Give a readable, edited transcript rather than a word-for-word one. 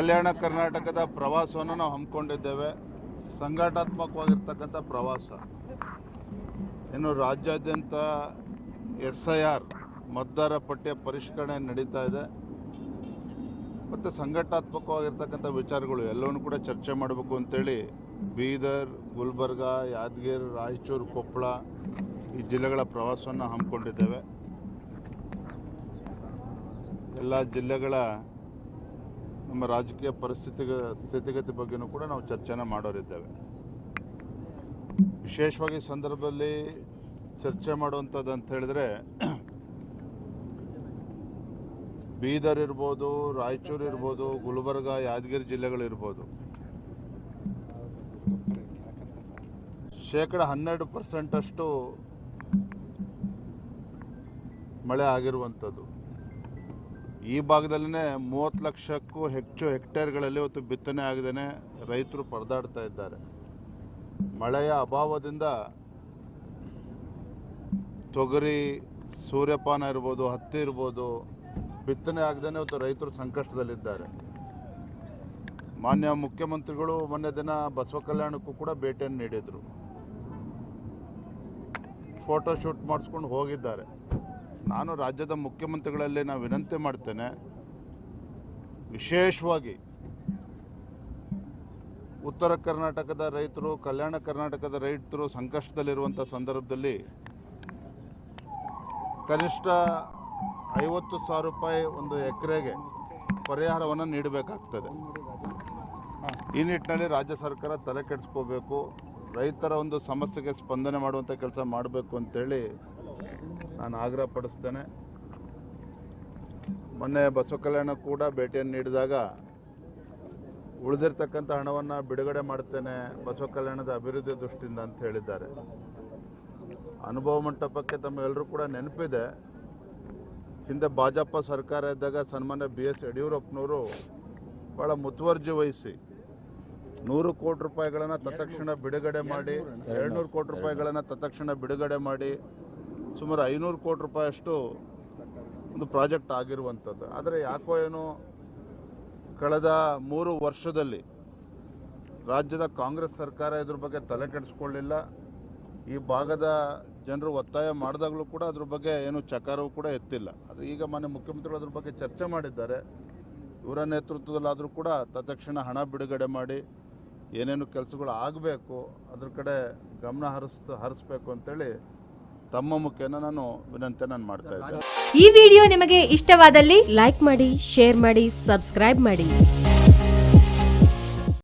ಕಲ್ಯಾಣ ಕರ್ನಾಟಕದ ಪ್ರವಾಸವನ್ನು ನಾವು ಹಮ್ಮಿಕೊಂಡಿದ್ದೇವೆ. ಸಂಘಟನಾತ್ಮಕವಾಗಿರ್ತಕ್ಕಂಥ ಪ್ರವಾಸ. ಇನ್ನು ರಾಜ್ಯಾದ್ಯಂತ SIR ಮತದಾರ ಪಟ್ಟಿಯ ಪರಿಷ್ಕರಣೆ ನಡೀತಾ ಇದೆ ಮತ್ತು ಸಂಘಟನಾತ್ಮಕವಾಗಿರ್ತಕ್ಕಂಥ ವಿಚಾರಗಳು ಎಲ್ಲವನ್ನೂ ಕೂಡ ಚರ್ಚೆ ಮಾಡಬೇಕು ಅಂತೇಳಿ ಬೀದರ್, ಗುಲ್ಬರ್ಗ, ಯಾದಗಿರಿ, ರಾಯಚೂರು, ಕೊಪ್ಪಳ ಈ ಜಿಲ್ಲೆಗಳ ಪ್ರವಾಸವನ್ನು ಹಮ್ಮಿಕೊಂಡಿದ್ದೇವೆ. ಎಲ್ಲ ಜಿಲ್ಲೆಗಳ ನಮ್ಮ ರಾಜಕೀಯ ಸ್ಥಿತಿಗತಿ ಬಗ್ಗೆನೂ ಕೂಡ ನಾವು ಚರ್ಚೆನ ಮಾಡೋರಿದ್ದೇವೆ. ವಿಶೇಷವಾಗಿ ಈ ಸಂದರ್ಭದಲ್ಲಿ ಚರ್ಚೆ ಮಾಡುವಂಥದ್ದು ಅಂತ ಹೇಳಿದ್ರೆ ಬೀದರ್ ಇರ್ಬೋದು, ರಾಯಚೂರು ಇರ್ಬೋದು, ಗುಲ್ಬರ್ಗ, ಯಾದಗಿರಿ ಜಿಲ್ಲೆಗಳಿರ್ಬೋದು. 12% ಅಷ್ಟು ಮಳೆ ಆಗಿರುವಂಥದ್ದು. ಈ ಭಾಗದಲ್ಲೇ 30 ಲಕ್ಷಕ್ಕೂ ಹೆಚ್ಚು ಹೆಕ್ಟೇರ್ಗಳಲ್ಲಿ ಇವತ್ತು ಬಿತ್ತನೆ ಆಗದೇನೆ ರೈತರು ಪರದಾಡ್ತಾ ಇದ್ದಾರೆ. ಮಳೆಯ ಅಭಾವದಿಂದ ತೊಗರಿ, ಸೂರ್ಯಪಾನ ಇರ್ಬೋದು, ಹತ್ತಿ ಇರ್ಬೋದು, ಬಿತ್ತನೆ ಆಗದೇನೆ ಇವತ್ತು ರೈತರು ಸಂಕಷ್ಟದಲ್ಲಿದ್ದಾರೆ. ಮಾನ್ಯ ಮುಖ್ಯಮಂತ್ರಿಗಳು ಮೊನ್ನೆ ದಿನ ಬಸವ ಕಲ್ಯಾಣಕ್ಕೂ ಕೂಡ ಭೇಟಿಯನ್ನು ನೀಡಿದರು. ಫೋಟೋ ಶೂಟ್ ಮಾಡಿಸ್ಕೊಂಡು ಹೋಗಿದ್ದಾರೆ. ನಾನು ರಾಜ್ಯದ ಮುಖ್ಯಮಂತ್ರಿಗಳಲ್ಲಿ ನಾನು ವಿನಂತಿ ಮಾಡ್ತೇನೆ, ವಿಶೇಷವಾಗಿ ಉತ್ತರ ಕರ್ನಾಟಕದ ರೈತರು, ಕಲ್ಯಾಣ ಕರ್ನಾಟಕದ ರೈತರು ಸಂಕಷ್ಟದಲ್ಲಿರುವಂಥ ಸಂದರ್ಭದಲ್ಲಿ ಕನಿಷ್ಠ 50,000 ರೂಪಾಯಿ ಒಂದು ಎಕರೆಗೆ ಪರಿಹಾರವನ್ನು ನೀಡಬೇಕಾಗ್ತದೆ. ಈ ನಿಟ್ಟಿನಲ್ಲಿ ರಾಜ್ಯ ಸರ್ಕಾರ ತಲೆ ಕೆಡಿಸ್ಕೋಬೇಕು, ರೈತರ ಒಂದು ಸಮಸ್ಯೆಗೆ ಸ್ಪಂದನೆ ಮಾಡುವಂಥ ಕೆಲಸ ಮಾಡಬೇಕು ಅಂತೇಳಿ ನಾನು ಆಗ್ರಹ ಪಡಿಸ್ತೇನೆ. ಮೊನ್ನೆ ಬಸವ ಕಲ್ಯಾಣ ಕೂಡ ಭೇಟಿಯನ್ನು ನೀಡಿದಾಗ ಉಳಿದಿರ್ತಕ್ಕಂಥ ಹಣವನ್ನು ಬಿಡುಗಡೆ ಮಾಡ್ತೇನೆ ಬಸವ ಕಲ್ಯಾಣದ ಅಭಿವೃದ್ಧಿ ದೃಷ್ಟಿಯಿಂದ ಅಂತ ಹೇಳಿದ್ದಾರೆ. ಅನುಭವ ಮಂಟಪಕ್ಕೆ ತಮ್ಮೆಲ್ಲರೂ ಕೂಡ ನೆನಪಿದೆ, ಹಿಂದೆ ಭಾಜಪ ಸರ್ಕಾರ ಇದ್ದಾಗ ಸನ್ಮಾನ್ಯ BS ಯಡಿಯೂರಪ್ಪನವರು ಭಾಳ ಮುತುವರ್ಜಿ ವಹಿಸಿ 100 ಕೋಟಿ ರೂಪಾಯಿಗಳನ್ನು ತತ್ಕ್ಷಣ ಬಿಡುಗಡೆ ಮಾಡಿ, 200 ಕೋಟಿ ರೂಪಾಯಿಗಳನ್ನು ತತ್ಕ್ಷಣ ಬಿಡುಗಡೆ ಮಾಡಿ ಸುಮಾರು 500 ಕೋಟಿ ರೂಪಾಯಿಯಷ್ಟು ಒಂದು ಪ್ರಾಜೆಕ್ಟ್ ಆಗಿರುವಂಥದ್ದು. ಆದರೆ ಯಾಕೋ ಏನೋ ಕಳೆದ 3 ವರ್ಷದಲ್ಲಿ ರಾಜ್ಯದ ಕಾಂಗ್ರೆಸ್ ಸರ್ಕಾರ ಇದ್ರ ಬಗ್ಗೆ ತಲೆ ಕೆಡಿಸ್ಕೊಳ್ಳಿಲ್ಲ. ಈ ಭಾಗದ ಜನರು ಒತ್ತಾಯ ಮಾಡಿದಾಗಲೂ ಕೂಡ ಅದ್ರ ಬಗ್ಗೆ ಏನು ಚಕಾರವೂ ಕೂಡ ಎತ್ತಿಲ್ಲ. ಅದು ಈಗ ಮಾನ್ಯ ಮುಖ್ಯಮಂತ್ರಿಗಳು ಅದ್ರ ಬಗ್ಗೆ ಚರ್ಚೆ ಮಾಡಿದ್ದಾರೆ. ಇವರ ನೇತೃತ್ವದಲ್ಲಾದರೂ ಕೂಡ ತತ್ಕ್ಷಣ ಹಣ ಬಿಡುಗಡೆ ಮಾಡಿ ಏನೇನು ಕೆಲಸಗಳು ಆಗಬೇಕು ಅದ್ರ ಕಡೆ ಗಮನ ಹರಿಸಬೇಕು ಅಂತೇಳಿ ತಮ್ಮ ಮುಖೇನ ನಾನು ವಿನಂತಿಯನ್ನು ಮಾಡ್ತಾ ಇದ್ದೇನೆ. ಈ ವಿಡಿಯೋ ನಿಮಗೆ ಇಷ್ಟವಾದಲ್ಲಿ ಲೈಕ್ ಮಾಡಿ, ಶೇರ್ ಮಾಡಿ, ಸಬ್ಸ್ಕ್ರೈಬ್ ಮಾಡಿ.